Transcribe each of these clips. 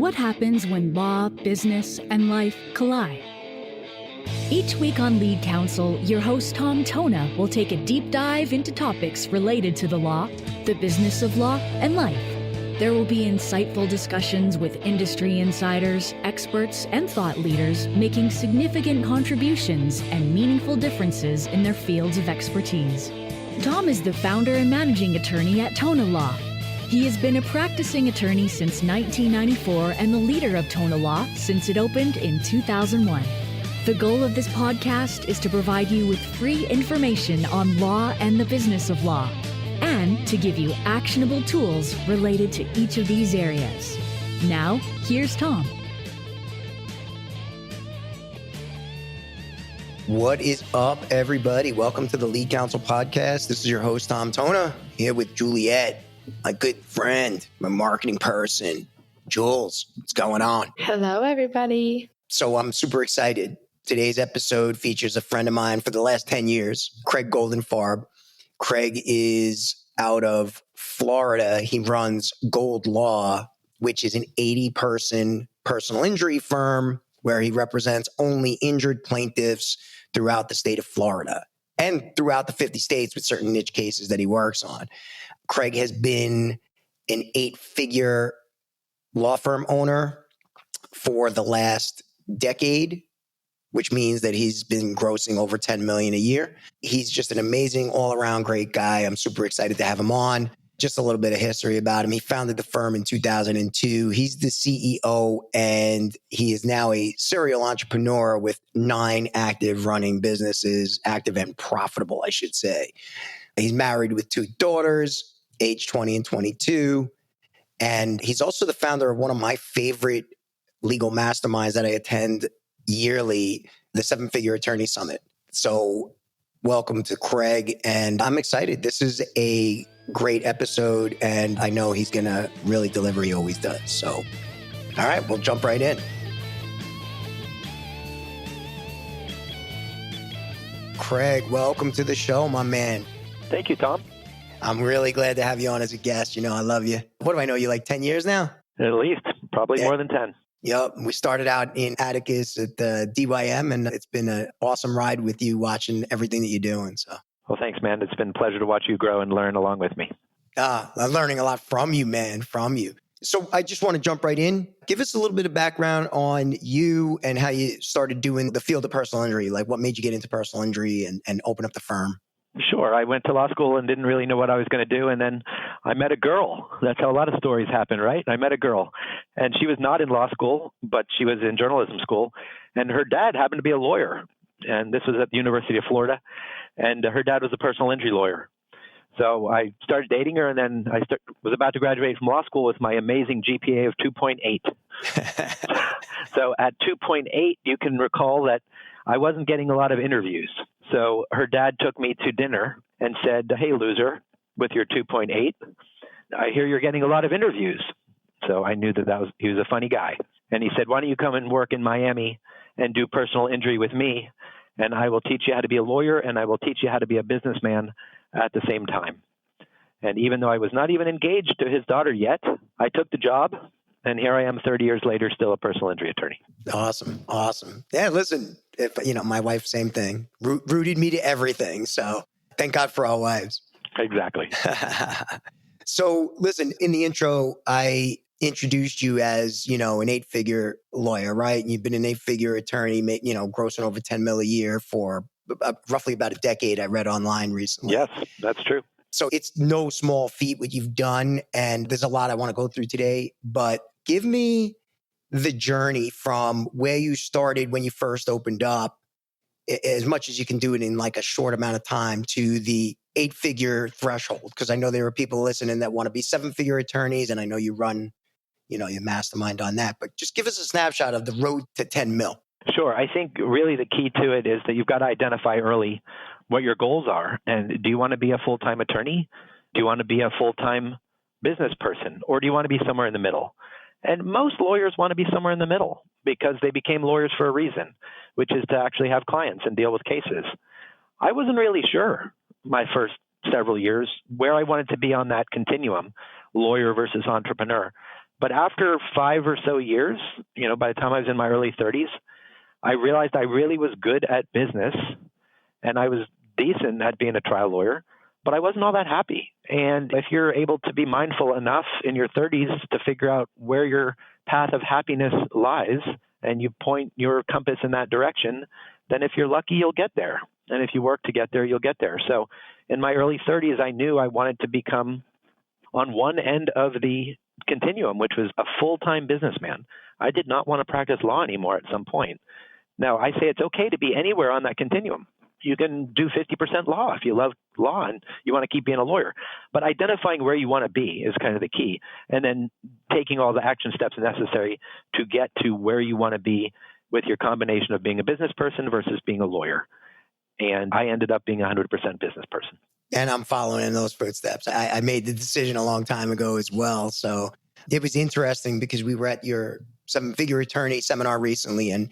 What happens when law, business, and life collide? Each week on Lead Counsel, your host Tona will take a deep dive into topics related to the law, the business of law, and life. There will be insightful discussions with industry insiders, experts, and thought leaders making significant contributions and meaningful differences in their fields of expertise. Tom is the founder and managing attorney at TonaLaw. He has been a practicing attorney since 1994 and the leader of TonaLaw since it opened in 2001. The goal of this podcast is to provide you with free information on law and the business of law, and to give you actionable tools related to each of these areas. Now, here's Tom. What is up, everybody? Welcome to the Lead Counsel Podcast. This is your host, Tona, here with Juliet, my good friend, my marketing person. Jules, what's going on? Hello, everybody. So I'm super excited. Today's episode features a friend of mine for the last 10 years, Craig Goldenfarb. Craig is out of Florida. He runs Gold Law, which is an 80-person personal injury firm where he represents only injured plaintiffs throughout the state of Florida and throughout the 50 states with certain niche cases that he works on. Craig has been an 8-figure law firm owner for the last decade, which means that he's been grossing over $10 million a year. He's just an amazing all-around great guy. I'm super excited to have him on. Just a little bit of history about him. He founded the firm in 2002. He's the CEO, and he is now a serial entrepreneur with 9 active running businesses, active and profitable, I should say. He's married with 2 daughters, age 20 and 22. And he's also the founder of one of my favorite legal masterminds that I attend yearly, the 7-Figure Attorney Summit. So welcome to Craig, and I'm excited. This is a great episode, and I know he's going to really deliver. He always does. So, all right, we'll jump right in. Craig, welcome to the show, my man. Thank you, Tom. I'm really glad to have you on as a guest. You know, I love you. What do I know? You like 10 years now? At least, probably more than 10. Yep. We started out in Atticus at the DYM, and it's been an awesome ride with you watching everything that you're doing. So, well, thanks, man. It's been a pleasure to watch you grow and learn along with me. I'm learning a lot from you, man, from you. So I just want to jump right in. Give us a little bit of background on you and how you started doing the field of personal injury. Like what made you get into personal injury and open up the firm? Sure. I went to law school and didn't really know what I was going to do. And then I met a girl. That's how a lot of stories happen, right? I met a girl, and she was not in law school, but she was in journalism school. And her dad happened to be a lawyer. And this was at the University of Florida. And her dad was a personal injury lawyer. So I started dating her, and then I was about to graduate from law school with my amazing GPA of 2.8. So at 2.8, you can recall that I wasn't getting a lot of interviews. So her dad took me to dinner and said, "Hey, loser, with your 2.8, I hear you're getting a lot of interviews." So I knew that he was a funny guy. And he said, "Why don't you come and work in Miami and do personal injury with me? And I will teach you how to be a lawyer, and I will teach you how to be a businessman at the same time." And even though I was not even engaged to his daughter yet, I took the job. And here I am 30 years later, still a personal injury attorney. Awesome. Awesome. Yeah, listen, my wife, same thing, rooted me to everything. So thank God for our wives. Exactly. So listen, in the intro, I introduced you as, an 8-figure lawyer, right? And you've been an 8-figure attorney, grossing over 10 mil a year for roughly about a decade. I read online recently. Yes, that's true. So it's no small feat what you've done. And there's a lot I want to go through today, but give me the journey from where you started when you first opened up, as much as you can do it in like a short amount of time, to the 8-figure threshold. Because I know there are people listening that want to be 7-figure attorneys, and I know you run, your mastermind on that. But just give us a snapshot of the road to 10 mil. Sure. I think really the key to it is that you've got to identify early what your goals are. And do you want to be a full-time attorney? Do you want to be a full-time business person? Or do you want to be somewhere in the middle? And most lawyers want to be somewhere in the middle because they became lawyers for a reason, which is to actually have clients and deal with cases. I wasn't really sure my first several years where I wanted to be on that continuum, lawyer versus entrepreneur. But after 5 or so years, by the time I was in my early 30s, I realized I really was good at business and I was decent at being a trial lawyer, but I wasn't all that happy. And if you're able to be mindful enough in your 30s to figure out where your path of happiness lies and you point your compass in that direction, then if you're lucky, you'll get there. And if you work to get there, you'll get there. So in my early 30s, I knew I wanted to become on one end of the continuum, which was a full-time businessman. I did not want to practice law anymore at some point. Now, I say it's okay to be anywhere on that continuum. You can do 50% law if you love law and you want to keep being a lawyer. But identifying where you want to be is kind of the key. And then taking all the action steps necessary to get to where you want to be with your combination of being a business person versus being a lawyer. And I ended up being a 100% business person. And I'm following in those footsteps. I made the decision a long time ago as well. So it was interesting because we were at your seven-figure attorney seminar recently. And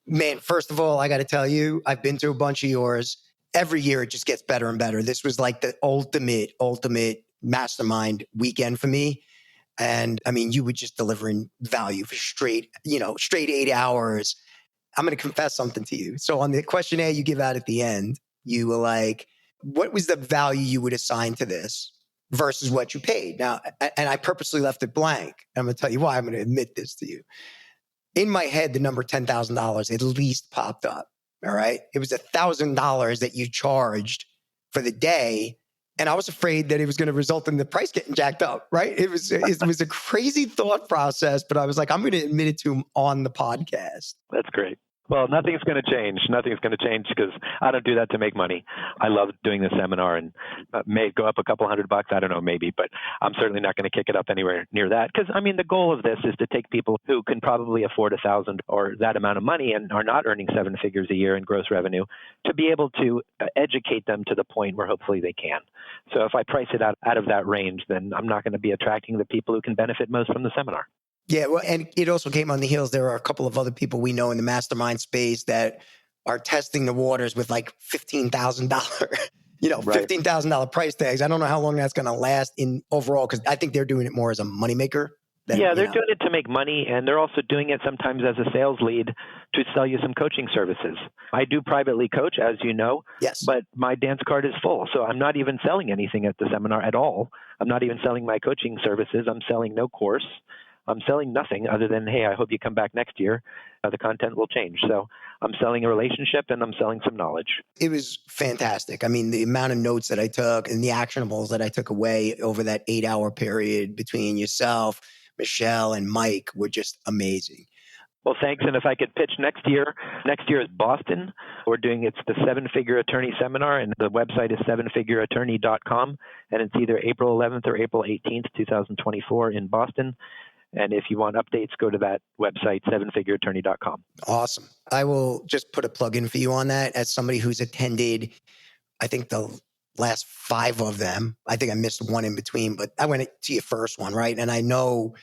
man, first of all, I got to tell you, I've been to a bunch of yours. Every year it just gets better and better. This was like the ultimate mastermind weekend for me. And I mean, you were just delivering value for straight 8 hours. I'm going to confess something to you. So on the questionnaire you give out at the end, you were like, what was the value you would assign to this versus what you paid? Now, and I purposely left it blank. I'm going to tell you why. I'm going to admit this to you. In my head, the number $10,000 at least popped up. All right. It was $1,000 that you charged for the day. And I was afraid that it was going to result in the price getting jacked up. Right. It was a crazy thought process, but I was like, I'm going to admit it to him on the podcast. That's great. Well, nothing's going to change. Nothing's going to change because I don't do that to make money. I love doing the seminar and may go up a couple $100. I don't know, maybe, but I'm certainly not going to kick it up anywhere near that. Because I mean, the goal of this is to take people who can probably afford $1,000 or that amount of money and are not earning 7 figures a year in gross revenue to be able to educate them to the point where hopefully they can. So if I price it out of that range, then I'm not going to be attracting the people who can benefit most from the seminar. Yeah, well, and it also came on the heels. There are a couple of other people we know in the mastermind space that are testing the waters with like $15,000, Right. $15,000 price tags. I don't know how long that's going to last in overall because I think they're doing it more as a moneymaker. Yeah, they're doing it to make money, and they're also doing it sometimes as a sales lead to sell you some coaching services. I do privately coach, as you know, yes, but my dance card is full, so I'm not even selling anything at the seminar at all. I'm not even selling my coaching services. I'm selling no course. I'm selling nothing other than, hey, I hope you come back next year. The content will change. So I'm selling a relationship and I'm selling some knowledge. It was fantastic. I mean, the amount of notes that I took and the actionables that I took away over that 8-hour period between yourself, Michelle, and Mike were just amazing. Well, thanks. And if I could pitch next year is Boston. It's the 7-Figure Attorney Seminar, and the website is 7figureattorney.com. And it's either April 11th or April 18th, 2024 in Boston. And if you want updates, go to that website, 7figureattorney.com. Awesome. I will just put a plug in for you on that as somebody who's attended, I think the last 5 of them. I think I missed one in between, but I went to your first one, right? And I know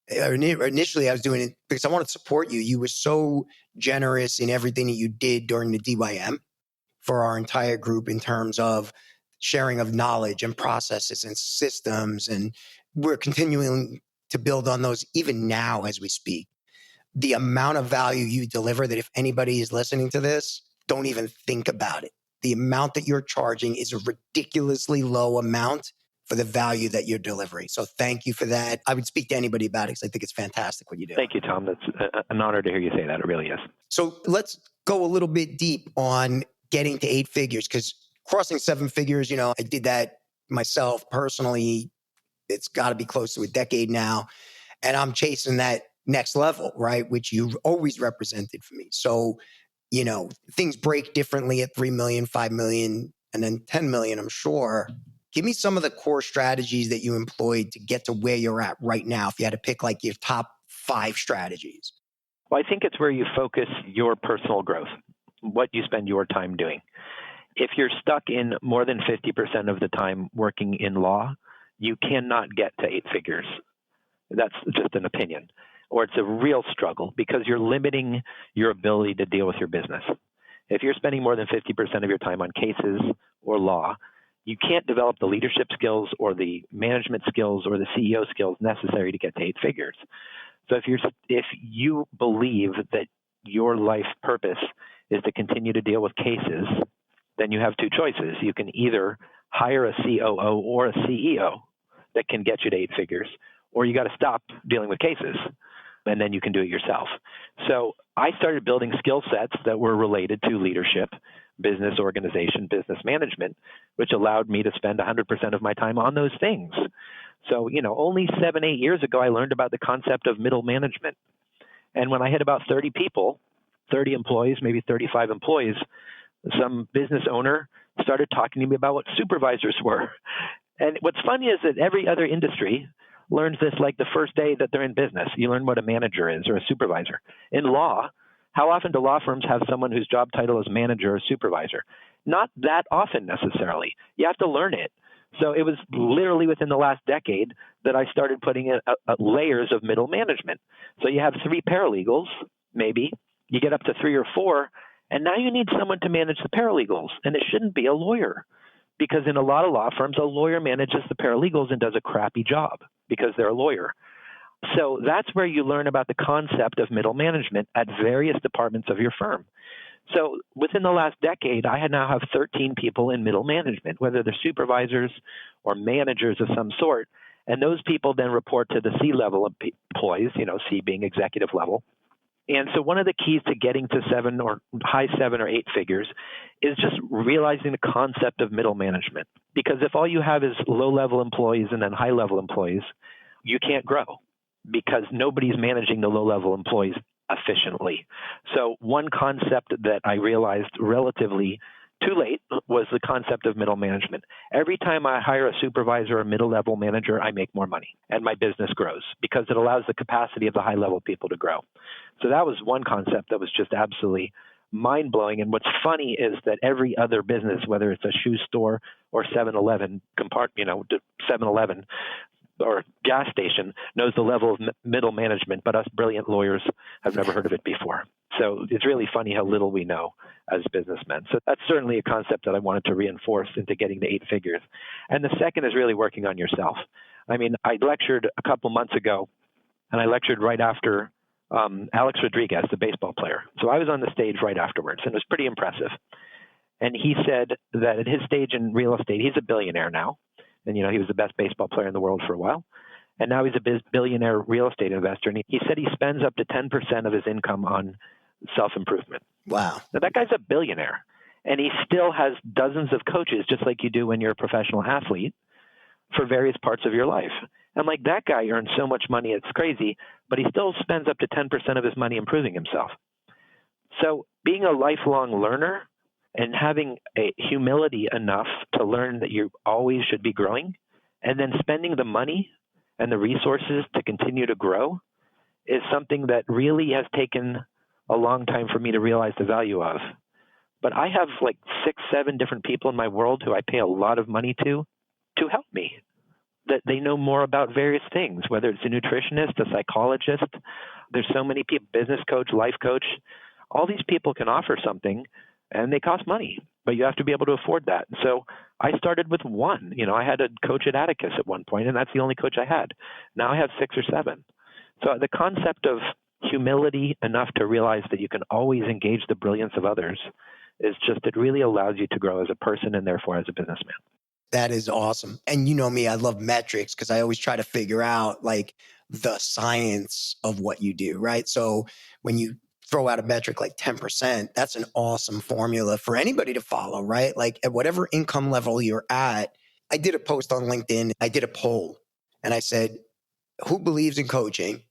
initially I was doing it because I wanted to support you. You were so generous in everything that you did during the DYM for our entire group in terms of sharing of knowledge and processes and systems. And we're continuing to build on those even now as we speak. The amount of value you deliver that if anybody is listening to this, don't even think about it. The amount that you're charging is a ridiculously low amount for the value that you're delivering. So thank you for that. I would speak to anybody about it because I think it's fantastic what you do. Thank you, Tom. That's an honor to hear you say that. It really is. So let's go a little bit deep on getting to 8 figures because crossing 7 figures, I did that myself personally. It's got to be close to a decade now. And I'm chasing that next level, right? Which you've always represented for me. So, things break differently at 3 million, 5 million, and then 10 million, I'm sure. Give me some of the core strategies that you employed to get to where you're at right now. If you had to pick like your top 5 strategies. Well, I think it's where you focus your personal growth, what you spend your time doing. If you're stuck in more than 50% of the time working in law, you cannot get to 8 figures. That's just an opinion. Or it's a real struggle because you're limiting your ability to deal with your business. If you're spending more than 50% of your time on cases or law, you can't develop the leadership skills or the management skills or the CEO skills necessary to get to 8 figures. So if you believe that your life purpose is to continue to deal with cases, then you have 2 choices. You can either hire a COO or a CEO that can get you to 8 figures, or you got to stop dealing with cases, and then you can do it yourself. So I started building skill sets that were related to leadership, business organization, business management, which allowed me to spend 100% of my time on those things. So, only 7-8 years ago, I learned about the concept of middle management. And when I hit about 30 people, 30 employees, maybe 35 employees, some business owner started talking to me about what supervisors were. And what's funny is that every other industry learns this like the first day that they're in business. You learn what a manager is or a supervisor. In law, how often do law firms have someone whose job title is manager or supervisor? Not that often necessarily. You have to learn it. So it was literally within the last decade that I started putting in layers of middle management. So you have 3 paralegals, maybe. You get up to 3 or 4, and now you need someone to manage the paralegals. And it shouldn't be a lawyer, because in a lot of law firms, a lawyer manages the paralegals and does a crappy job because they're a lawyer. So that's where you learn about the concept of middle management at various departments of your firm. So within the last decade, I now have 13 people in middle management, whether they're supervisors or managers of some sort. And those people then report to the C-level employees, C being executive level. And so one of the keys to getting to 7 or high 7 or 8 figures is just realizing the concept of middle management. Because if all you have is low-level employees and then high-level employees, you can't grow because nobody's managing the low-level employees efficiently. So one concept that I realized relatively too late was the concept of middle management. Every time I hire a supervisor or middle-level manager, I make more money and my business grows because it allows the capacity of the high-level people to grow. So that was one concept that was just absolutely mind-blowing. And what's funny is that every other business, whether it's a shoe store or 7-Eleven, 7-Eleven, or gas station knows the level of middle management, but us brilliant lawyers have never heard of it before. So it's really funny how little we know as businessmen. So that's certainly a concept that I wanted to reinforce into getting to 8 figures. And the second is really working on yourself. I mean, I lectured a couple months ago, and I lectured right after Alex Rodriguez, the baseball player. So I was on the stage right afterwards, and it was pretty impressive. And he said that at his stage in real estate, he's a billionaire now. And, he was the best baseball player in the world for a while. And now he's a billionaire real estate investor. And he said he spends up to 10% of his income on self-improvement. Wow. Now, that guy's a billionaire. And he still has dozens of coaches, just like you do when you're a professional athlete, for various parts of your life. I'm like, that guy earns so much money, it's crazy, but he still spends up to 10% of his money improving himself. So being a lifelong learner and having a humility enough to learn that you always should be growing, and then spending the money and the resources to continue to grow is something that really has taken a long time for me to realize the value of. But I have like 6, 7 different people in my world who I pay a lot of money to help me, that they know more about various things, whether it's a nutritionist, a psychologist. There's so many people, business coach, life coach. All these people can offer something, and they cost money, but you have to be able to afford that. So I started with 1. I had a coach at Atticus at one point, and that's the only coach I had. Now I have 6 or 7. So the concept of humility enough to realize that you can always engage the brilliance of others is just, it really allows you to grow as a person and therefore as a businessman. That is awesome. And you know me, I love metrics because I always try to figure out like the science of what you do, right? So when you throw out a metric like 10%, that's an awesome formula for anybody to follow, right? Like at whatever income level you're at. I did a post on LinkedIn. I did a poll and I said, who believes in coaching?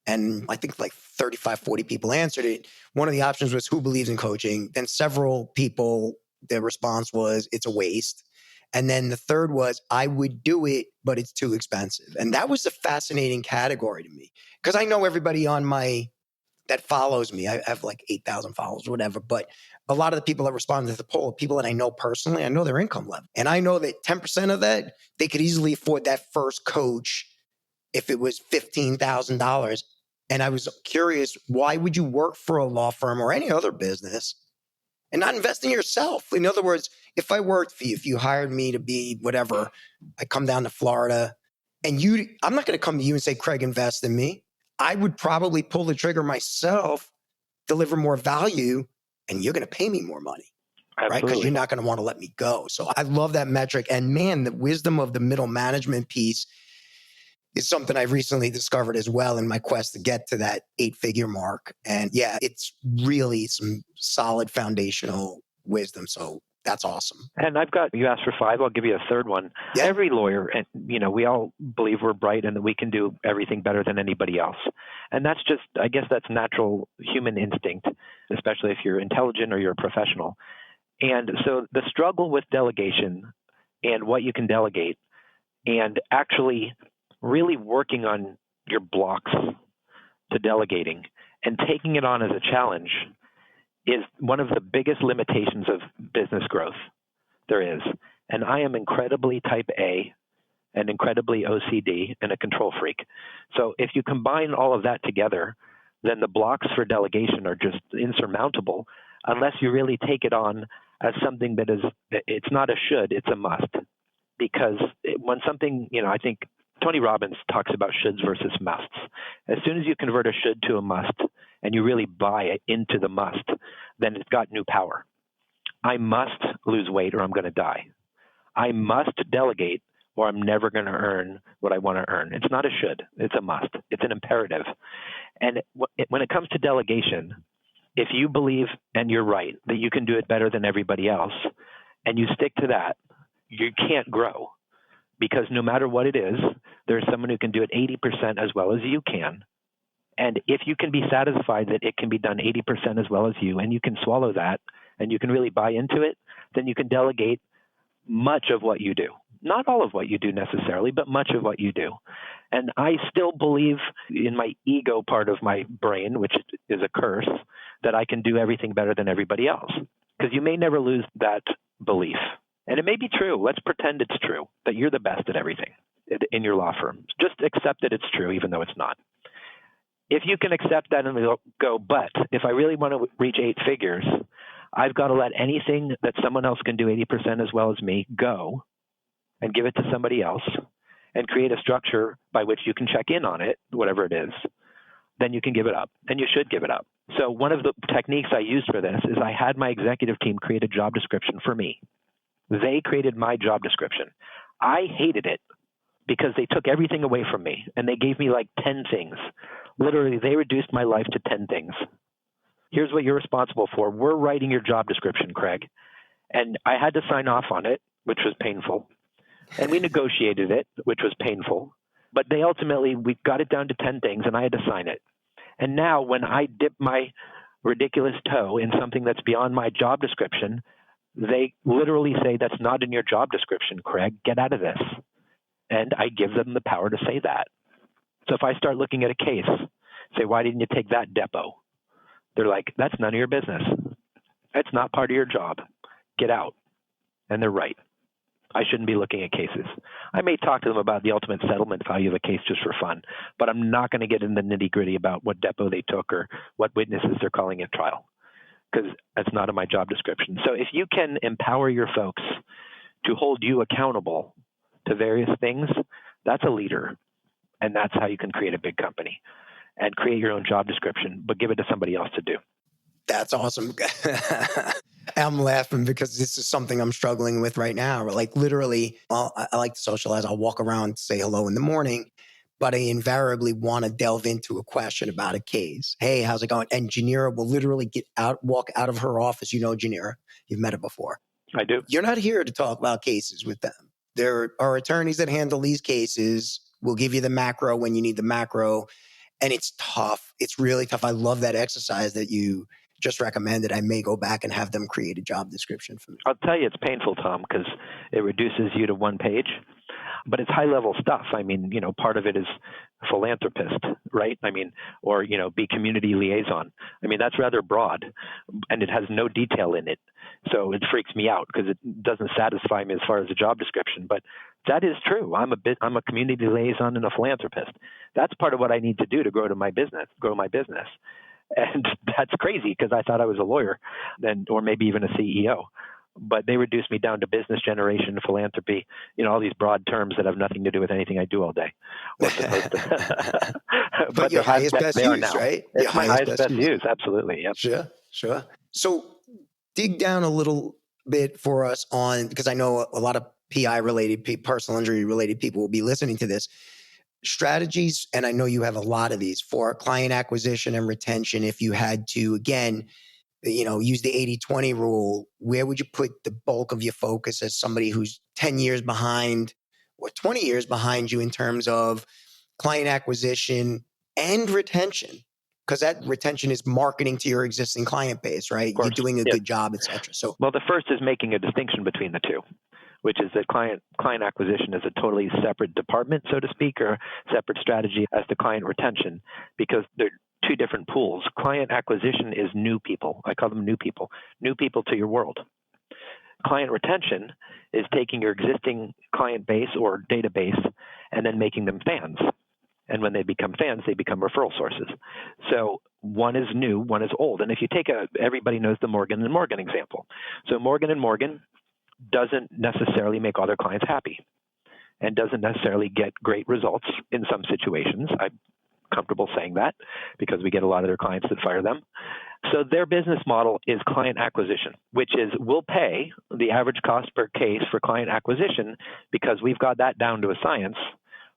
And I think like 35, 40 people answered it. One of the options was who believes in coaching. Then several people, their response was it's a waste. And then the third was, I would do it, but it's too expensive. And that was a fascinating category to me because I know everybody that follows me. I have like 8,000 followers or whatever. But a lot of the people that responded to the poll, people that I know personally, I know their income level. And I know that 10% of that, they could easily afford that first coach if it was $15,000. And I was curious, why would you work for a law firm or any other business and not invest in yourself. In other words, if I worked for you, if you hired me to be whatever, I come down to Florida and I'm not going to come to you and say, Craig, invest in me. I would probably pull the trigger myself, deliver more value, and you're going to pay me more money. Absolutely. Right? Because you're not going to want to let me go. So I love that metric. And man, the wisdom of the middle management piece is something I've recently discovered as well in my quest to get to that 8-figure mark. And yeah, it's really some solid foundational wisdom. So that's awesome. And you asked for 5, I'll give you a third one. Yeah. Every lawyer, and we all believe we're bright and that we can do everything better than anybody else. And that's just, I guess that's natural human instinct, especially if you're intelligent or you're a professional. And so the struggle with delegation and what you can delegate and actually really working on your blocks to delegating and taking it on as a challenge is one of the biggest limitations of business growth there is. And I am incredibly type A and incredibly OCD and a control freak. So if you combine all of that together, then the blocks for delegation are just insurmountable unless you really take it on as something that is, it's not a should, it's a must. Because when something, I think Tony Robbins talks about shoulds versus musts. As soon as you convert a should to a must and you really buy it into the must, then it's got new power. I must lose weight or I'm going to die. I must delegate or I'm never going to earn what I want to earn. It's not a should, it's a must. It's an imperative. And when it comes to delegation, if you believe, and you're right, that you can do it better than everybody else, and you stick to that, you can't grow. Because no matter what it is, there's someone who can do it 80% as well as you can. And if you can be satisfied that it can be done 80% as well as you, and you can swallow that, and you can really buy into it, then you can delegate much of what you do. Not all of what you do necessarily, but much of what you do. And I still believe in my ego part of my brain, which is a curse, that I can do everything better than everybody else. Because you may never lose that belief. And it may be true. Let's pretend it's true, that you're the best at everything in your law firm. Just accept that it's true, even though it's not. If you can accept that and go, but if I really want to reach 8 figures, I've got to let anything that someone else can do 80% as well as me go and give it to somebody else and create a structure by which you can check in on it, whatever it is, then you can give it up, and you should give it up. So one of the techniques I used for this is I had my executive team create a job description for me. They created my job description. I hated it because they took everything away from me, and they gave me like 10 things. Literally, they reduced my life to 10 things. Here's what you're responsible for. We're writing your job description, Craig. And I had to sign off on it, which was painful. And we negotiated it, which was painful. But we got it down to 10 things, and I had to sign it. And now when I dip my ridiculous toe in something that's beyond my job description, they literally say, that's not in your job description, Craig. Get out of this. And I give them the power to say that. So if I start looking at a case, say, why didn't you take that depo? They're like, that's none of your business. That's not part of your job. Get out. And they're right. I shouldn't be looking at cases. I may talk to them about the ultimate settlement value of a case just for fun, but I'm not going to get in the nitty-gritty about what depo they took or what witnesses they're calling at trial, because that's not in my job description. So if you can empower your folks to hold you accountable to various things, that's a leader. And that's how you can create a big company and create your own job description, but give it to somebody else to do. That's awesome. I'm laughing because this is something I'm struggling with right now. Like literally, I like to socialize. I'll walk around, say hello in the morning, but I invariably want to delve into a question about a case. Hey, how's it going? And Janira will literally walk out of her office. You know Janira, you've met her before. I do. You're not here to talk about cases with them. There are attorneys that handle these cases. We'll give you the macro when you need the macro. And it's tough. It's really tough. I love that exercise that you just recommended. I may go back and have them create a job description for me. I'll tell you, it's painful, Tom, because it reduces you to one page, but it's high level stuff. I mean, part of it is philanthropist, right? I mean, or, be community liaison. I mean, that's rather broad and it has no detail in it. So it freaks me out because it doesn't satisfy me as far as the job description, but that is true. I'm a community liaison and a philanthropist. That's part of what I need to do to grow my business. And that's crazy because I thought I was a lawyer or maybe even a CEO. But they reduced me down to business generation, philanthropy, all these broad terms that have nothing to do with anything I do all day. Or supposed to. but your highest best use, right? It's my highest best use. Absolutely. Yep. Sure. So dig down a little bit for us on, because I know a lot of PI related, personal injury related people will be listening to this. Strategies, and I know you have a lot of these for client acquisition and retention. If you had to, again, use the 80-20 rule, where would you put the bulk of your focus as somebody who's 10 years behind or 20 years behind you in terms of client acquisition and retention? Because that retention is marketing to your existing client base, right? You're doing a good job, et cetera. So, well, the first is making a distinction between the two, which is that client acquisition is a totally separate department, so to speak, or separate strategy as to client retention, because they're two different pools. Client acquisition is new people. I call them new people to your world. Client retention is taking your existing client base or database and then making them fans. And when they become fans, they become referral sources. So one is new, one is old. And if you take everybody knows the Morgan & Morgan example. So Morgan & Morgan doesn't necessarily make all their clients happy and doesn't necessarily get great results in some situations. I'm comfortable saying that because we get a lot of their clients that fire them. So their business model is client acquisition, which is we'll pay the average cost per case for client acquisition because we've got that down to a science.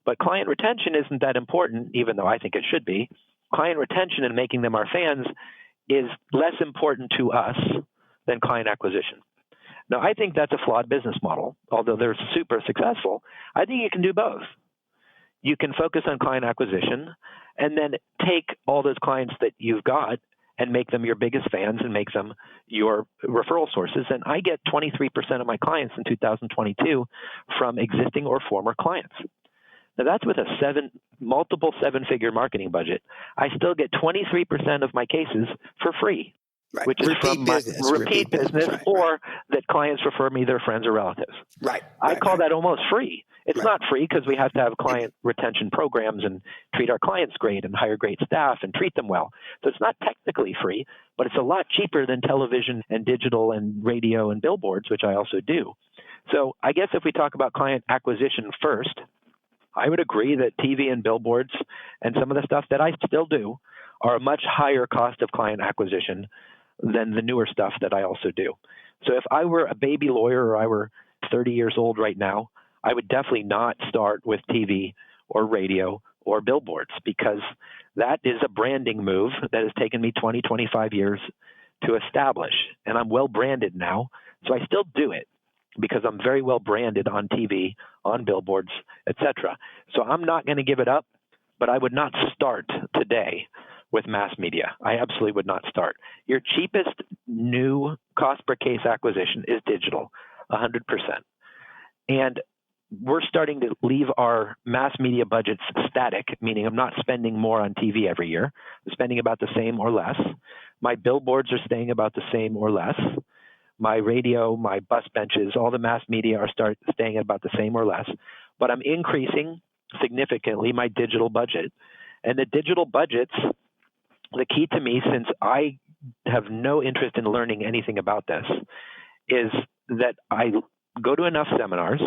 But client retention isn't that important, even though I think it should be. Client retention and making them our fans is less important to us than client acquisition. Now, I think that's a flawed business model, although they're super successful. I think you can do both. You can focus on client acquisition and then take all those clients that you've got and make them your biggest fans and make them your referral sources. And I get 23% of my clients in 2022 from existing or former clients. Now, that's with a multiple seven-figure marketing budget. I still get 23% of my cases for free, right. Which is repeat business, repeat business, right, or that clients refer me their friends or relatives. Right. I call that almost free. It's not free because we have to have client retention programs and treat our clients great and hire great staff and treat them well. So it's not technically free, but it's a lot cheaper than television and digital and radio and billboards, which I also do. So I guess if we talk about client acquisition first, I would agree that TV and billboards and some of the stuff that I still do are a much higher cost of client acquisition than the newer stuff that I also do. So if I were a baby lawyer or I were 30 years old right now, I would definitely not start with TV or radio or billboards because that is a branding move that has taken me 20, 25 years to establish. And I'm well branded now, so I still do it because I'm very well branded on TV, on billboards, etc. So I'm not going to give it up, but I would not start today with mass media. I absolutely would not start. Your cheapest new cost per case acquisition is digital, 100%. And we're starting to leave our mass media budgets static, meaning I'm not spending more on TV every year. I'm spending about the same or less. My billboards are staying about the same or less. My radio, my bus benches, all the mass media are staying about the same or less. But I'm increasing significantly my digital budget. And the digital budgets, the key to me, since I have no interest in learning anything about this, is that I go to enough seminars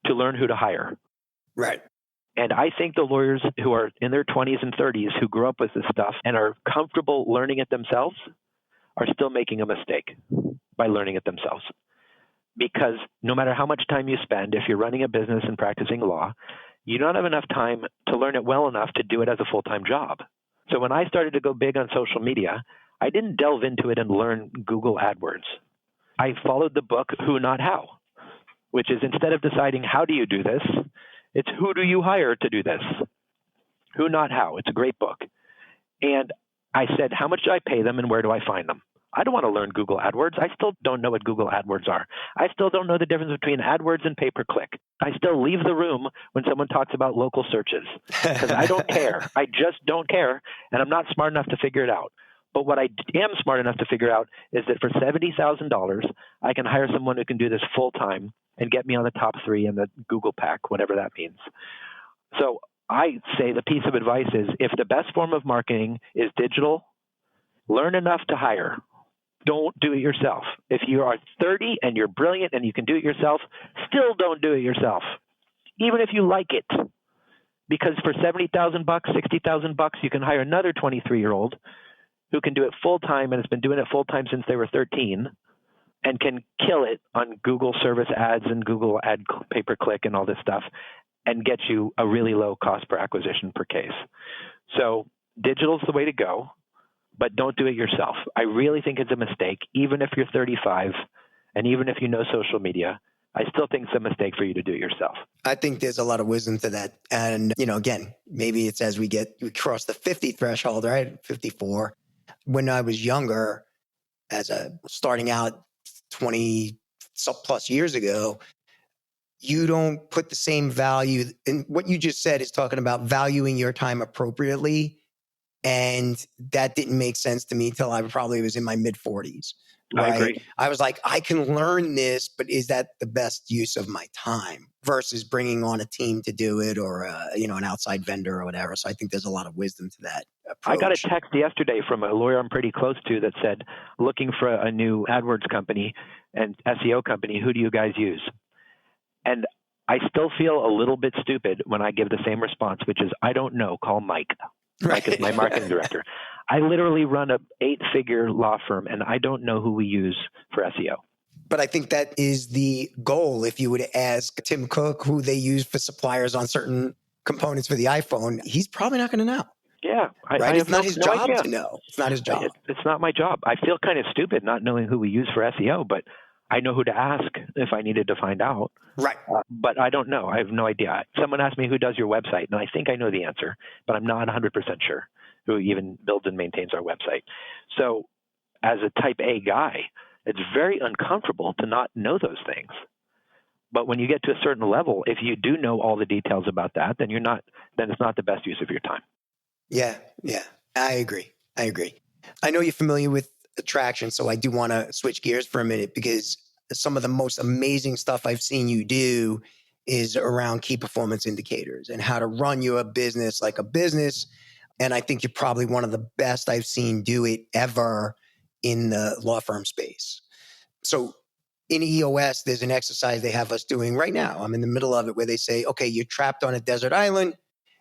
to learn who to hire. Right. And I think the lawyers who are in their 20s and 30s who grew up with this stuff and are comfortable learning it themselves are still making a mistake by learning it themselves. Because no matter how much time you spend, if you're running a business and practicing law, you don't have enough time to learn it well enough to do it as a full-time job. So when I started to go big on social media, I didn't delve into it and learn Google AdWords. I followed the book Who Not How, which is instead of deciding how do you do this, it's who do you hire to do this? Who Not How. It's a great book. And I said, how much do I pay them and where do I find them? I don't want to learn Google AdWords. I still don't know what Google AdWords are. I still don't know the difference between AdWords and pay-per-click. I still leave the room when someone talks about local searches because I don't care. I just don't care, and I'm not smart enough to figure it out. But what I am smart enough to figure out is that for $70,000, I can hire someone who can do this full-time and get me on the top 3 in the Google Pack, whatever that means. So I say the piece of advice is if the best form of marketing is digital Learn enough to hire. Don't do it yourself. If you are 30 and you're brilliant and you can do it yourself, still don't do it yourself, even if you like it. Because for $70,000, $60,000, you can hire another 23-year-old who can do it full time and has been doing it full time since they were 13 and can kill it on Google service ads and Google ad pay-per-click and all this stuff and get you a really low cost per acquisition per case. So digital is the way to go, but don't do it yourself. I really think it's a mistake, even if you're 35 and even if you know social media. I still think it's a mistake for you to do it yourself. I think there's a lot of wisdom to that. And, again, maybe it's as we cross the 50 threshold, right? 54. When I was younger, starting out 20 plus years ago, you don't put the same value. And what you just said is talking about valuing your time appropriately. And that didn't make sense to me till I probably was in my mid 40s. Right? I agree. I was like, I can learn this, but is that the best use of my time versus bringing on a team to do it or, an outside vendor or whatever. So I think there's a lot of wisdom to that approach. I got a text yesterday from a lawyer I'm pretty close to that said, looking for a new AdWords company and SEO company, who do you guys use? And I still feel a little bit stupid when I give the same response, which is, I don't know, call Mike. Mike is my marketing director. I literally run a 8-figure law firm, and I don't know who we use for SEO. But I think that is the goal. If you would ask Tim Cook who they use for suppliers on certain components for the iPhone, he's probably not going to know. Yeah. Right? It's not his job to know. It's not his job. It's not my job. I feel kind of stupid not knowing who we use for SEO, but I know who to ask if I needed to find out. Right. But I don't know. I have no idea. Someone asked me who does your website, and I think I know the answer, but I'm not 100% sure who even builds and maintains our website. So as a type A guy, it's very uncomfortable to not know those things. But when you get to a certain level, if you do know all the details about that, then it's not the best use of your time. Yeah. I agree. I know you're familiar with attraction, so I do want to switch gears for a minute because some of the most amazing stuff I've seen you do is around key performance indicators and how to run your business like a business. And I think you're probably one of the best I've seen do it ever in the law firm space. So in EOS, there's an exercise they have us doing right now. I'm in the middle of it where they say, okay, you're trapped on a desert island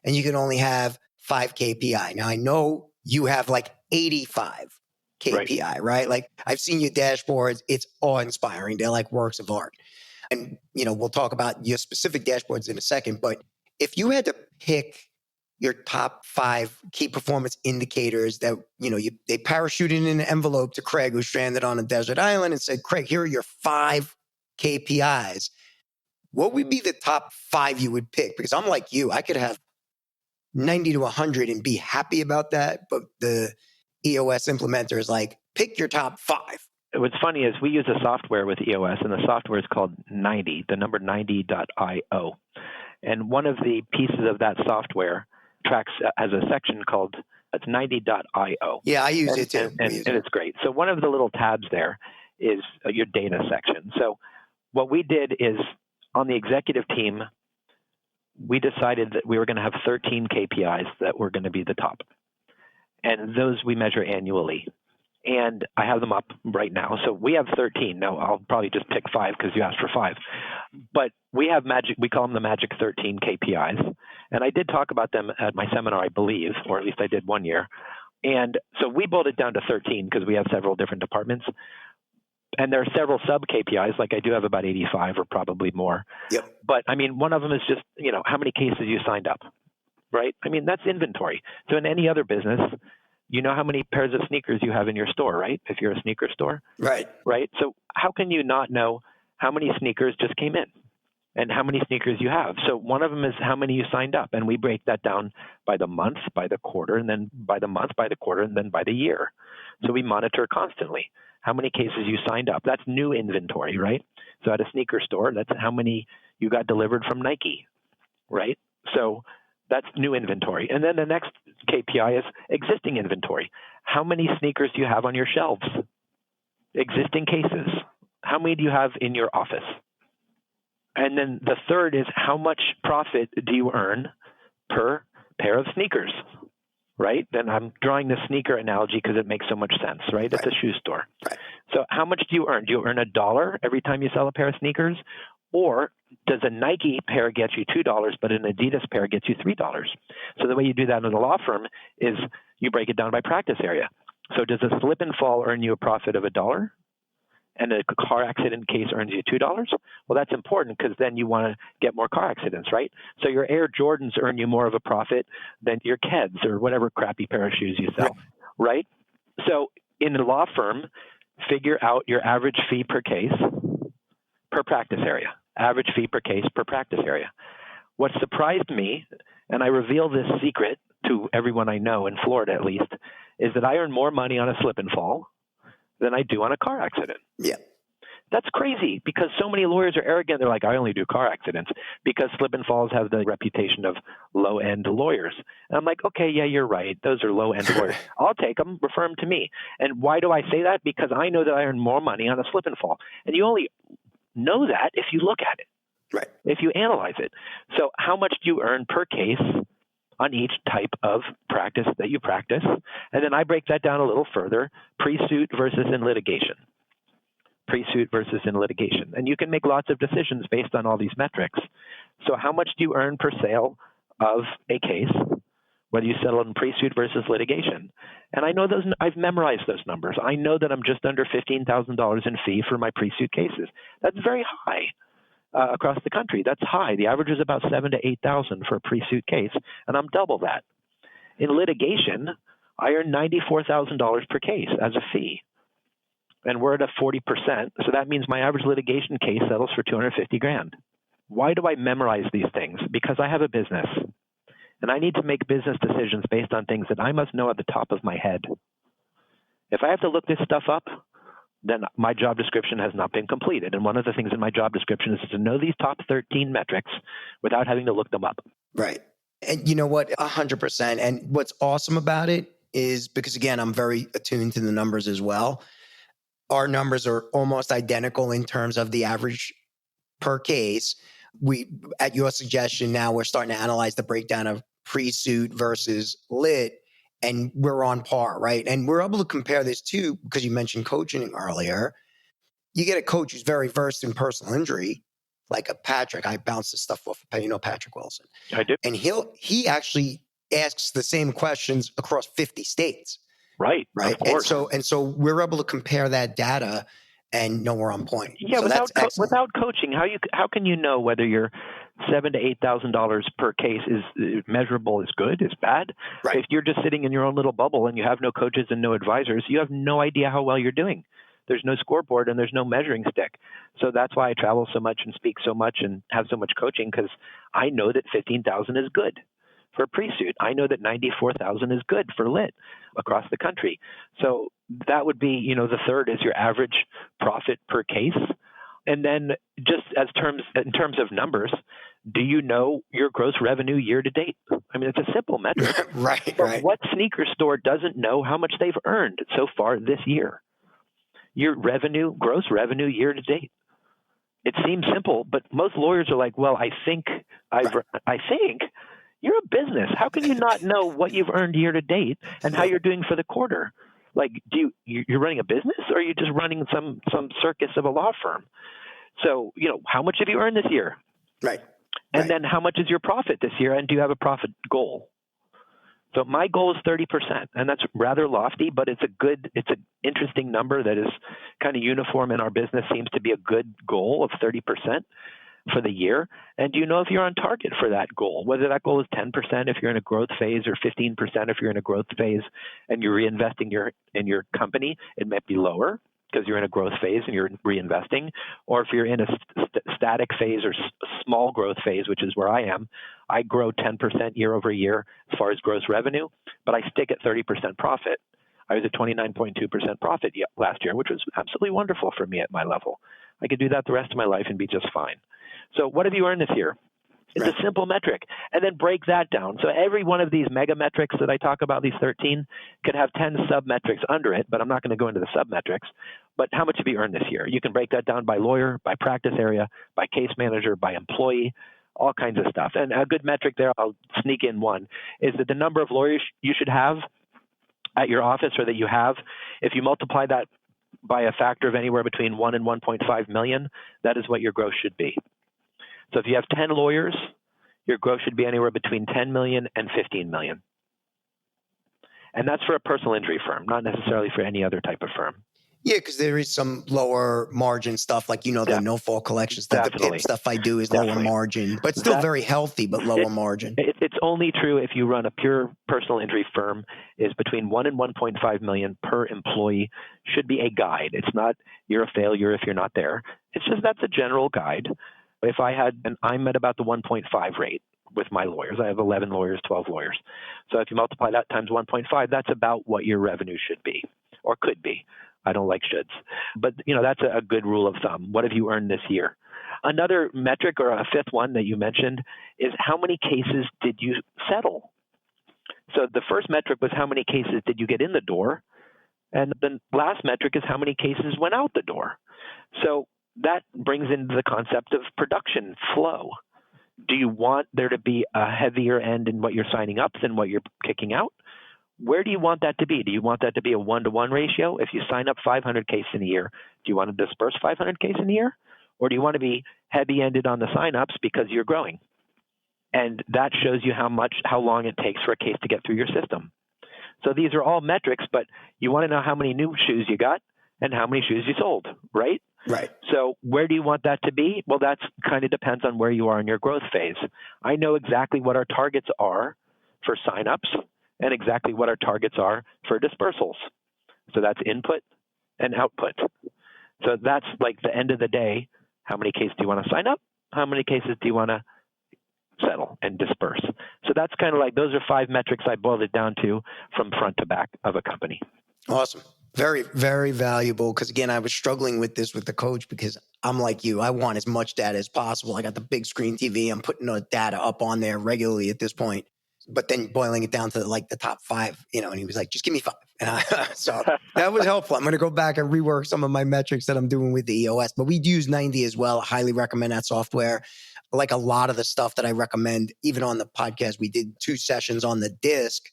and you can only have 5 KPI. Now I know you have like 85 KPI, right? Like I've seen your dashboards. It's awe-inspiring. They're like works of art. And, we'll talk about your specific dashboards in a second. But if you had to pick your top 5 key performance indicators that, they parachuted in an envelope to Craig, who's stranded on a desert island, and said, Craig, here are your 5 KPIs. What would be the top 5 you would pick? Because I'm like you, I could have 90 to 100 and be happy about that. But the EOS implementer is like, pick your top 5. What's funny is we use a software with EOS, and the software is called 90, the number 90.io. And one of the pieces of that software tracks has a section called it's 90.io. Yeah, I use it too. And it's great. So one of the little tabs there is your data section. So what we did is on the executive team, we decided that we were going to have 13 KPIs that were going to be the top. And those we measure annually. And I have them up right now. So we have 13. Now, I'll probably just pick 5 because you asked for 5. But we have we call them the magic 13 KPIs. And I did talk about them at my seminar, I believe, or at least I did one year. And so we boiled it down to 13 because we have several different departments. And there are several sub KPIs, like I do have about 85 or probably more. Yep. But I mean, one of them is just, how many cases you signed up, right? I mean, that's inventory. So in any other business, you know how many pairs of sneakers you have in your store, right? If you're a sneaker store. Right. So how can you not know how many sneakers just came in and how many sneakers you have? So one of them is how many you signed up. And we break that down by the month, by the quarter, and then by the month, by the quarter, and then by the year. So we monitor constantly how many cases you signed up. That's new inventory, right? So at a sneaker store, that's how many you got delivered from Nike, right? So that's new inventory. And then the next KPI is existing inventory. How many sneakers do you have on your shelves? Existing cases. How many do you have in your office? And then the third is how much profit do you earn per pair of sneakers, right? Then I'm drawing the sneaker analogy because it makes so much sense, right? It's a shoe store. Right. So how much do you earn? Do you earn $1 every time you sell a pair of sneakers? Or does a Nike pair get you $2, but an Adidas pair gets you $3? So the way you do that in a law firm is you break it down by practice area. So does a slip and fall earn you a profit of $1? And a car accident case earns you $2? Well, that's important because then you want to get more car accidents, right? So your Air Jordans earn you more of a profit than your Keds or whatever crappy pair of shoes you sell, right? So in a law firm, figure out your average fee per case per practice area, average fee per case per practice area. What surprised me, and I reveal this secret to everyone I know in Florida at least, is that I earn more money on a slip and fall than I do on a car accident. Yeah. That's crazy because so many lawyers are arrogant. They're like, I only do car accidents because slip and falls have the reputation of low-end lawyers. And I'm like, okay, yeah, you're right. Those are low-end lawyers. I'll take them, refer them to me. And why do I say that? Because I know that I earn more money on a slip and fall. And you only know that if you look at it, right? If you analyze it. So how much do you earn per case on each type of practice that you practice? And then I break that down a little further, pre-suit versus in litigation. Pre-suit versus in litigation. And you can make lots of decisions based on all these metrics. So how much do you earn per sale of a case, whether you settle in pre-suit versus litigation? And I know those, I've memorized those numbers. I know that I'm just under $15,000 in fee for my pre-suit cases. That's very high. Across the country, that's high. The average is about $7,000 to $8,000 for a pre-suit case, and I'm double that. In litigation, I earn $94,000 per case as a fee, and we're at a 40%. So that means my average litigation case settles for $250,000. Why do I memorize these things? Because I have a business, and I need to make business decisions based on things that I must know at the top of my head. If I have to look this stuff up, then my job description has not been completed. And one of the things in my job description is to know these top 13 metrics without having to look them up. Right. And you know what? 100%. And what's awesome about it is because, again, I'm very attuned to the numbers as well. Our numbers are almost identical in terms of the average per case. We, at your suggestion, now we're starting to analyze the breakdown of pre-suit versus lit. And we're on par, right? And we're able to compare this too, because you mentioned coaching earlier. You get a coach who's very versed in personal injury, like a Patrick. I bounce this stuff off. You know Patrick Wilson. I do. And he actually asks the same questions across 50 states. Right. Right. Of course. And so we're able to compare that data and know we're on point. Yeah. So without coaching, how can you know whether you're $7,000 to $8,000 per case is measurable, is good, is bad? Right. If you're just sitting in your own little bubble and you have no coaches and no advisors, you have no idea how well you're doing. There's no scoreboard and there's no measuring stick. So that's why I travel so much and speak so much and have so much coaching, because I know that 15,000 is good for pre-suit. I know that 94,000 is good for lit across the country. So that would be, the third is your average profit per case. And then just in terms of numbers, do you know your gross revenue year to date? I mean, it's a simple metric. Right. What sneaker store doesn't know how much they've earned so far this year? Your gross revenue year to date. It seems simple, but most lawyers are like, well, I think you're a business. How can you not know what you've earned year to date and how you're doing for the quarter? Like, you're running a business, or are you just running some circus of a law firm? So, how much have you earned this year? Right. And then how much is your profit this year? And do you have a profit goal? So my goal is 30%, and that's rather lofty, but it's an interesting number that is kind of uniform in our business. Seems to be a good goal of 30% for the year. And do you know if you're on target for that goal? Whether that goal is 10% if you're in a growth phase, or 15% if you're in a growth phase and you're reinvesting in your company, it might be lower because you're in a growth phase and you're reinvesting. Or if you're in a static phase or small growth phase, which is where I am, I grow 10% year over year as far as gross revenue, but I stick at 30% profit. I was at 29.2% profit last year, which was absolutely wonderful for me at my level. I could do that the rest of my life and be just fine. So what have you earned this year? It's a simple metric. And then break that down. So every one of these mega metrics that I talk about, these 13, could have 10 sub-metrics under it, but I'm not going to go into the sub-metrics. But how much have you earned this year? You can break that down by lawyer, by practice area, by case manager, by employee, all kinds of stuff. And a good metric there, I'll sneak in one, is that the number of lawyers you should have at your office, or that you have, if you multiply that by a factor of anywhere between 1 and 1.5 million, that is what your growth should be. So if you have 10 lawyers, your growth should be anywhere between 10 million and 15 million. And that's for a personal injury firm, not necessarily for any other type of firm. Yeah, because there is some lower margin stuff, like, the no-fault collection stuff. The PIP stuff I do is lower margin, but still very healthy, but lower margin. It's only true if you run a pure personal injury firm. Is between 1 and 1.5 million per employee should be a guide. It's not you're a failure if you're not there. It's just that's a general guide. If I'm at about the 1.5 rate with my lawyers. I have 11 lawyers, 12 lawyers. So if you multiply that times 1.5, that's about what your revenue should be or could be. I don't like shoulds. But, that's a good rule of thumb. What have you earned this year? Another metric, or a fifth one that you mentioned, is how many cases did you settle? So the first metric was how many cases did you get in the door? And the last metric is how many cases went out the door. So that brings into the concept of production flow. Do you want there to be a heavier end in what you're signing up than what you're kicking out? Where do you want that to be? Do you want that to be a 1-to-1 ratio? If you sign up 500 cases in a year, do you want to disperse 500 cases in a year? Or do you want to be heavy-ended on the signups because you're growing? And that shows you how long it takes for a case to get through your system. So these are all metrics, but you want to know how many new shoes you got and how many shoes you sold, right? Right. So where do you want that to be? Well, that kind of depends on where you are in your growth phase. I know exactly what our targets are for signups and exactly what our targets are for dispersals. So that's input and output. So that's like the end of the day. How many cases do you want to sign up? How many cases do you want to settle and disperse? So that's kind of like, those are 5 metrics I boiled it down to from front to back of a company. Awesome. Very, very valuable. Because again, I was struggling with this with the coach because I'm like you. I want as much data as possible. I got the big screen TV. I'm putting the data up on there regularly at this point. But then boiling it down to like the top 5, and he was like, just give me 5. And so that was helpful. I'm going to go back and rework some of my metrics that I'm doing with the EOS. But we use 90 as well. I highly recommend that software. Like a lot of the stuff that I recommend, even on the podcast, we did 2 sessions on the disc.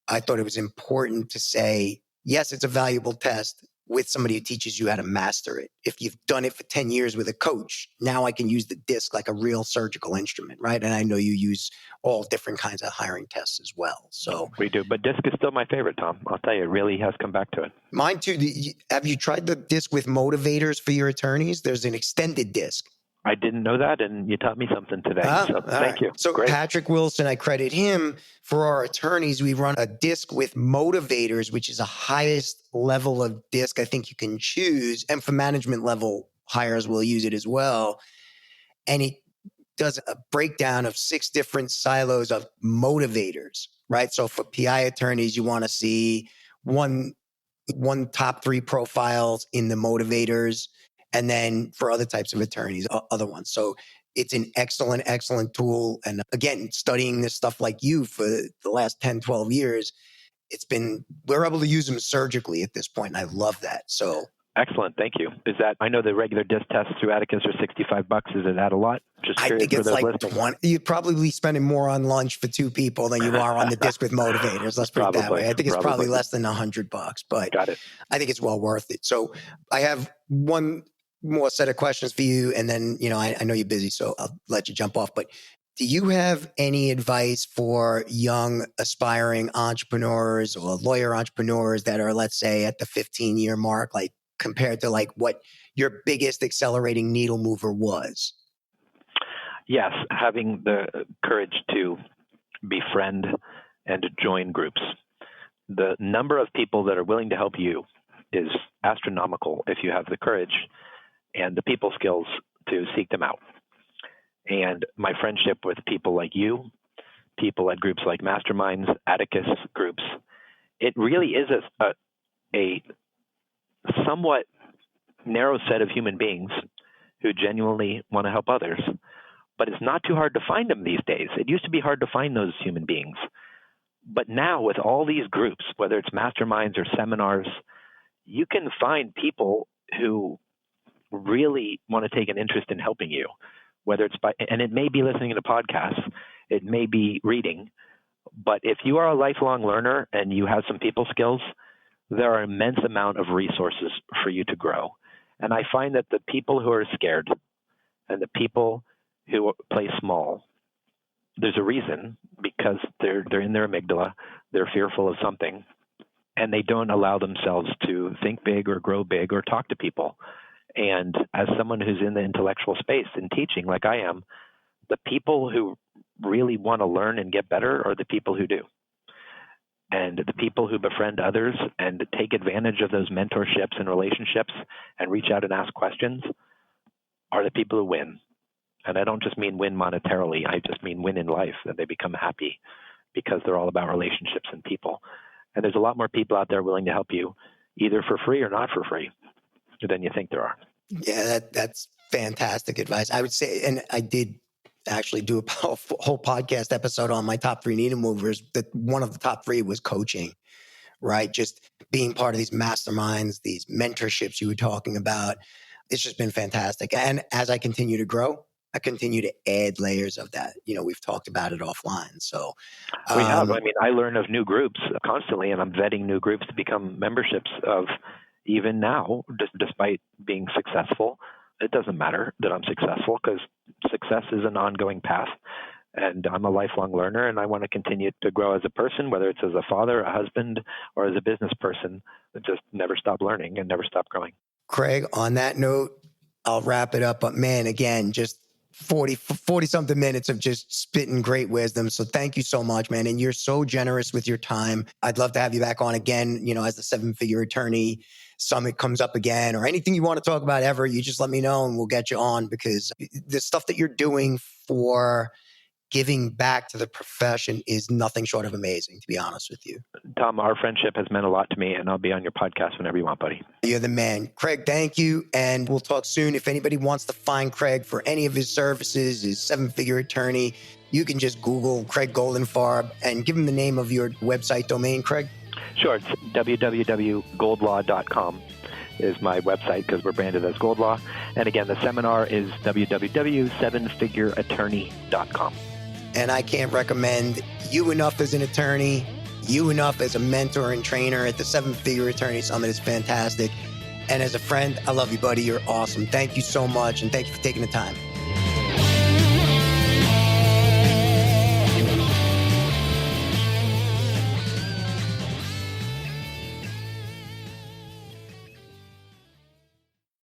I thought it was important to say, yes, it's a valuable test with somebody who teaches you how to master it. If you've done it for 10 years with a coach, now I can use the disc like a real surgical instrument, right? And I know you use all different kinds of hiring tests as well. So we do, but disc is still my favorite, Tom. I'll tell you, it really has come back to it. Mine too. Have you tried the disc with motivators for your attorneys? There's an extended disc. I didn't know that, and you taught me something today. So thank you. So great. Patrick Wilson, I credit him for our attorneys. We run a disc with motivators, which is the highest level of disc I think you can choose. And for management level hires, we'll use it as well. And it does a breakdown of 6 different silos of motivators, right? So for PI attorneys, you want to see one top 3 profiles in the motivators. And then for other types of attorneys, other ones. So it's an excellent, excellent tool. And again, studying this stuff like you for the last 10, 12 years, we're able to use them surgically at this point. And I love that. So excellent. Thank you. I know the regular disc tests through Atticus are $65. Is it that a lot? Just I think it's like listening. 20. You're probably spending more on lunch for 2 people than you are on the disc with motivators. Let's put it that way. I think it's probably less than $100, but got it. I think it's well worth it. So I have one more set of questions for you. And then, I know you're busy, so I'll let you jump off. But do you have any advice for young aspiring entrepreneurs or lawyer entrepreneurs that are, let's say, at the 15-year mark, like compared to like what your biggest accelerating needle mover was? Yes, having the courage to befriend and to join groups. The number of people that are willing to help you is astronomical if you have the courage and the people skills to seek them out. And my friendship with people like you, people at groups like Masterminds, Atticus groups, it really is a somewhat narrow set of human beings who genuinely want to help others. But it's not too hard to find them these days. It used to be hard to find those human beings. But now with all these groups, whether it's masterminds or seminars, you can find people who really want to take an interest in helping you, whether it's and it may be listening to podcasts, it may be reading, but if you are a lifelong learner and you have some people skills, there are an immense amount of resources for you to grow. And I find that the people who are scared and the people who play small, there's a reason, because they're in their amygdala, they're fearful of something, and they don't allow themselves to think big or grow big or talk to people. And as someone who's in the intellectual space and teaching like I am, the people who really want to learn and get better are the people who do. And the people who befriend others and take advantage of those mentorships and relationships and reach out and ask questions are the people who win. And I don't just mean win monetarily. I just mean win in life, that they become happy because they're all about relationships and people. And there's a lot more people out there willing to help you, either for free or not for free, than you think there are. Yeah, that's fantastic advice. I would say, and I did actually do a whole podcast episode on my top 3 needle movers. That one of the top 3 was coaching, right? Just being part of these masterminds, these mentorships you were talking about. It's just been fantastic. And as I continue to grow, I continue to add layers of that. We've talked about it offline. So we have. I mean, I learn of new groups constantly, and I'm vetting new groups to become memberships of even now, despite being successful. It doesn't matter that I'm successful, because success is an ongoing path. And I'm a lifelong learner, and I want to continue to grow as a person, whether it's as a father, a husband, or as a business person. Just never stop learning and never stop growing. Craig, on that note, I'll wrap it up. But man, again, just 40 something minutes of just spitting great wisdom. So thank you so much, man. And you're so generous with your time. I'd love to have you back on again, as the 7-Figure Attorney Summit comes up again, or anything you want to talk about ever, you just let me know and we'll get you on, because the stuff that you're doing for giving back to the profession is nothing short of amazing, to be honest with you. Tom, our friendship has meant a lot to me, and I'll be on your podcast whenever you want, buddy. You're the man. Craig, thank you. And we'll talk soon. If anybody wants to find Craig for any of his services, his 7-Figure Attorney, you can just Google Craig Goldenfarb and give him the name of your website domain, Craig. Sure. It's www.goldlaw.com is my website, because we're branded as Gold Law. And again, the seminar is www.7figureattorney.com. And I can't recommend you enough as an attorney, you enough as a mentor and trainer at the 7-Figure Attorney Summit. Is fantastic. And as a friend, I love you, buddy. You're awesome. Thank you so much. And thank you for taking the time.